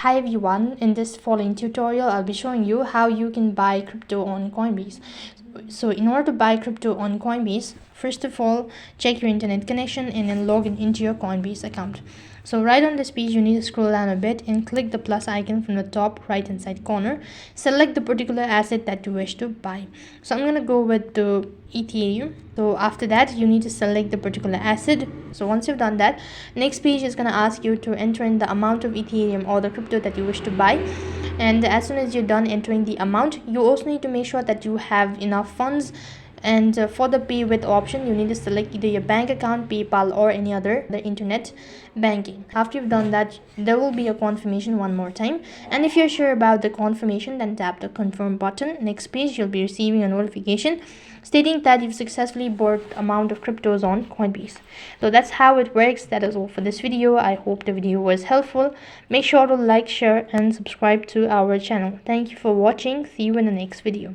Hi everyone, in this following tutorial I'll be showing you how you can buy crypto on Coinbase. So in order to buy crypto on Coinbase, first of all check your internet connection and then log in into your Coinbase account. So right on this page you need to scroll down a bit and click the plus icon from the top right hand side corner. Select the particular asset that you wish to buy. So I'm going to go with the Ethereum. So after that you need to select the particular asset. So once you've done that, next page is going to ask you to enter in the amount of Ethereum or the crypto that you wish to buy. And as soon as you're done entering the amount, you also need to make sure that you have enough funds. And for the pay with option, you need to select either your bank account, PayPal, or any other the internet banking. After you've done that, there will be a confirmation one more time, and if you're sure about the confirmation, then tap the confirm button. Next page you'll be receiving a notification stating that you've successfully bought amount of cryptos on Coinbase. So that's how it works. That is all for this video. I hope the video was helpful. Make sure to like, share, and subscribe to our channel. Thank you for watching. See you in the next video.